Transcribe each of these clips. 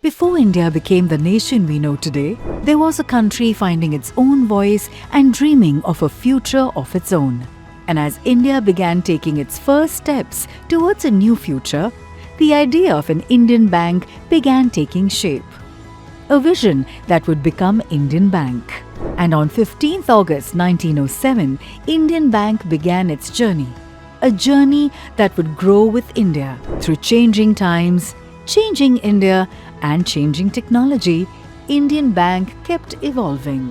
Before India became the nation we know today, there was a country finding its own voice and dreaming of a future of its own. And as India began taking its first steps towards a new future, the idea of an Indian bank began taking shape. A vision that would become Indian Bank. And on 15th August 1907, Indian Bank began its journey. A journey that would grow with India through changing times, changing India and changing technology. Indian Bank kept evolving.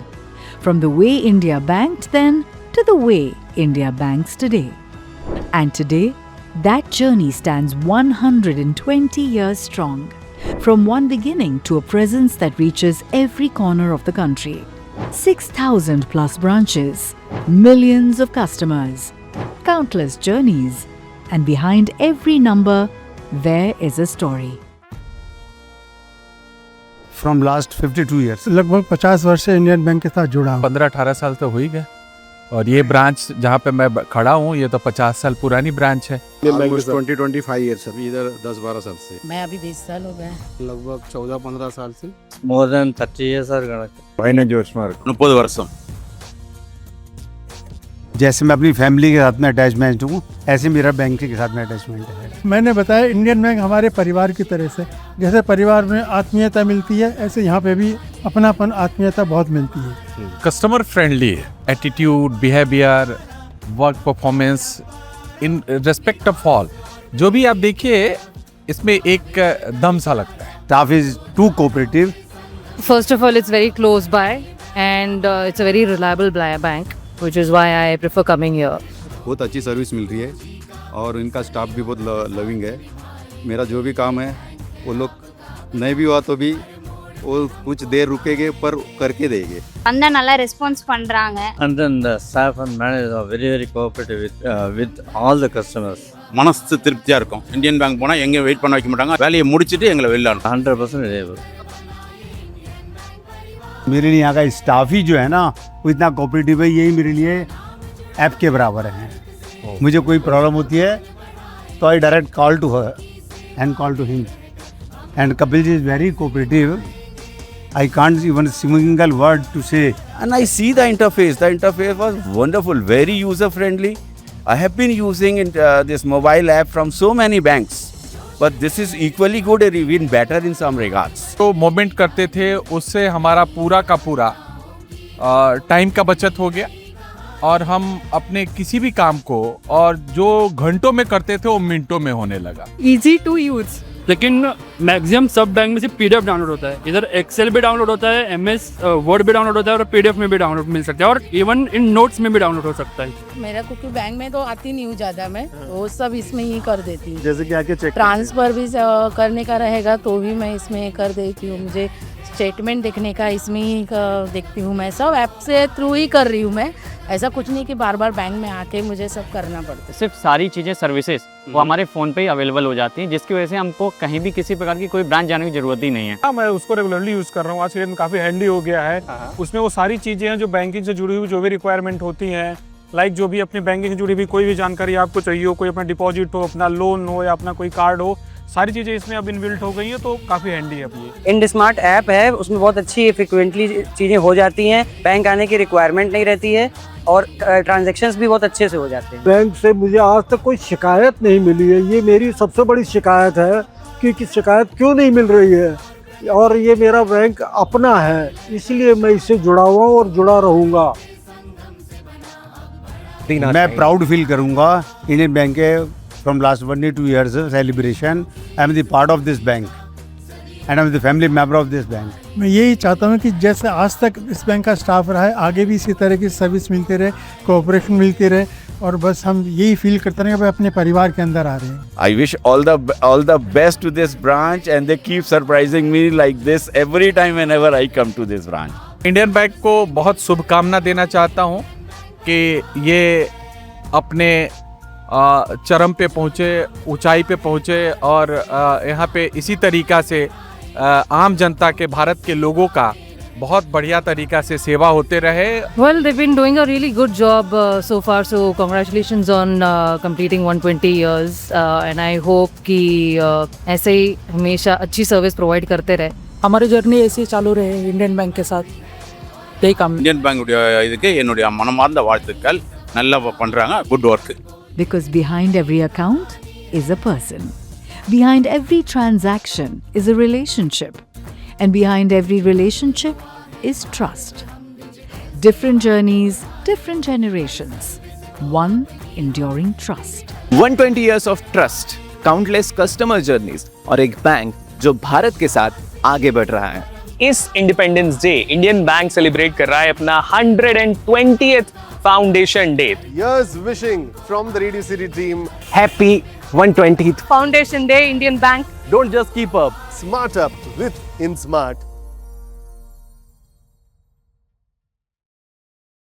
From the way India banked then to the way India banks today. And today, that journey stands 120 years strong. From one beginning to a presence that reaches every corner of the country. 6,000 plus branches, millions of customers, countless journeys, and behind every number, there is a story. From last 52 years. लगभग 50 वर्ष से Indian bank के साथ जुड़ा हूँ। 15-18 साल तो हो ही गए और ये ब्रांच जहाँ पे मैं खड़ा हूँ ये तो 50 साल पुरानी ब्रांच है। 20-25 years अभी इधर 10-12 साल से। मैं अभी 20 साल हो गए। लगभग 14-15 साल से। More than 30 years are gonna. भाई जोश मार्क 30 वर्षम। जैसे मैं अपनी फैमिली के साथ में अटैचमेंट हूँ, ऐसे मेरा बैंक के साथ में अटैचमेंट है। मैंने बताया इंडियन बैंक हमारे परिवार की तरह से, जैसे परिवार में आत्मीयता मिलती है, ऐसे यहाँ पे भी अपनापन आत्मीयता बहुत मिलती है। कस्टमर फ्रेंडली है, attitude, behaviour, work performance, in respect of all, जो भी आप देखिए इसमें एक दम सा लगता है। Staff is too cooperative. First of all, it's very close by and it's a very reliable bank, which is why I prefer coming here. बहुत अच्छी सर्विस मिल रही है और इनका स्टाफ भी बहुत लविंग है। मेरा जो भी काम है वो लोग नहीं भी हुआ तो भी वो कुछ देर रुकेंगे पर करके देंगे। अंदर நல்லா ரெஸ்பான்ஸ் பண்றாங்க. And then the staff and managers are very cooperative with all the customers. மனசு திருப்தியா இருக்கும்। இந்தியன் பேங்க் போனா எங்க வெயிட் பண்ண வைக்க மாட்டாங்க, வேலையை முடிச்சிட்டு எங்களை வெளில அனுப்புவாங்க। 100% reliable. मेरे लिए यहाँ का स्टाफ ही जो है ना वो इतना कोऑपरेटिव है, यही मेरे लिए ऐप के बराबर है। मुझे कोई प्रॉब्लम होती है तो I direct call to her and call to him and Kapil ji is very cooperative. I can't even single word to say. And I see the interface. The interface was wonderful, very user friendly. I have been using this mobile app from so many banks, but this is equally good or even better in some regards. तो moment करते थे उससे हमारा पूरा का पूरा time का बचत हो गया और हम अपने किसी भी काम को और जो घंटों में करते थे वो मिनटों में होने लगा। Easy to use. लेकिन मैक्सिमम सब बैंक में से PDF डाउनलोड होता है, इधर एक्सेल भी डाउनलोड होता है, MS वर्ड भी डाउनलोड होता है और PDF में भी डाउनलोड मिल सकता है और इवन इन नोट्स में भी डाउनलोड हो सकता है। मेरा क्योंकि बैंक में तो आती नहीं हूँ ज़्यादा मैं, तो सब इसमें ही कर देती हूँ। जैसे कि आके चेक ट्रांसफ़र भी करने का रहेगा तो भी मैं इसमें कर देती हूँ। मुझे स्टेटमेंट देखने का इसमें ही देखती हूँ, मैं सब ऐप से थ्रू ही कर रही हूँ मैं। ऐसा कुछ नहीं कि बार बार बैंक में आके मुझे सब करना पड़ता है। सिर्फ सारी चीज़ें सर्विसेज वो हमारे फ़ोन पे ही अवेलेबल हो जाती हैं, जिसकी वजह से हमको कहीं भी किसी प्रकार की कोई ब्रांच जाने की ज़रूरत ही नहीं है। हाँ, मैं उसको रेगुलरली यूज़ कर रहा हूँ, आज के दिन काफ़ी हैंडी हो गया है। उसमें वो सारी चीज़ें हैं जो बैंकिंग से जुड़ी हुई जो भी रिक्वायरमेंट होती हैं, लाइक जो भी अपनी बैंकिंग से जुड़ी हुई कोई भी जानकारी आपको चाहिए हो, कोई अपना डिपॉजिट हो, अपना लोन हो या अपना कोई कार्ड हो, सारी चीज़ें इसमें अब इनबिल्ट हो गई हैं, तो काफ़ी हैंडी है अब ये। IndSmart ऐप है, उसमें बहुत अच्छी फ्रिक्वेंटली चीज़ें हो जाती हैं, बैंक आने की रिक्वायरमेंट नहीं रहती है और ट्रांजैक्शंस भी बहुत अच्छे से हो जाते हैं। बैंक से मुझे आज तक कोई शिकायत नहीं मिली है, ये मेरी सबसे बड़ी शिकायत है कि शिकायत क्यों नहीं मिल रही है। और ये मेरा बैंक अपना है, इसलिए मैं इससे जुड़ा हुआ और जुड़ा रहूँगा। मैं प्राउड फील करूँगा इंडियन बैंक के from last 22 years celebration. I am the part of this bank and I am the family member of this bank. मैं यही चाहता हूँ कि जैसे आज तक इस बैंक का स्टाफ रहा है, आगे भी इसी तरह की सर्विस मिलती रहे, कोऑपरेशन मिलती रहे और बस हम यही फील करते हैं कि भाई अपने परिवार के अंदर आ रहे हैं। I wish all the best to this branch and they keep surprising me like this every time whenever I come to this branch. Indian bank को बहुत शुभकामना देना चाहता हूँ कि ये अपने चरम पे पहुँचे, ऊंचाई पे पहुँचे और यहाँ पे इसी तरीक़ा से आम जनता के, भारत के लोगों का बहुत बढ़िया तरीका से सेवा होते रहे। Well, they've been doing a really good job so far. So congratulations on completing 120 years. And I hope कि ऐसे ही हमेशा अच्छी सर्विस प्रोवाइड करते रहे. हमारी जर्नी ऐसी चालू रहे इंडियन बैंक के साथ. यही काम. இந்தியன் பேங்குடைய இதுக்கு என்னுடைய மனமார்ந்த வாழ்த்துக்கள். நல்லா பண்றாங்க. Good work. Because behind every account is a person. Behind every transaction is a relationship. And behind every relationship is trust. Different journeys, different generations. One enduring trust. 120 years of trust, countless customer journeys और एक bank जो भारत के साथ आगे बढ़ रहा है. इस independence day Indian bank celebrate कर रहा है अपना 120th foundation day. Years wishing from the Radio City team. Happy 120th Foundation Day, Indian Bank. Don't just keep up. Smart up with InSmart.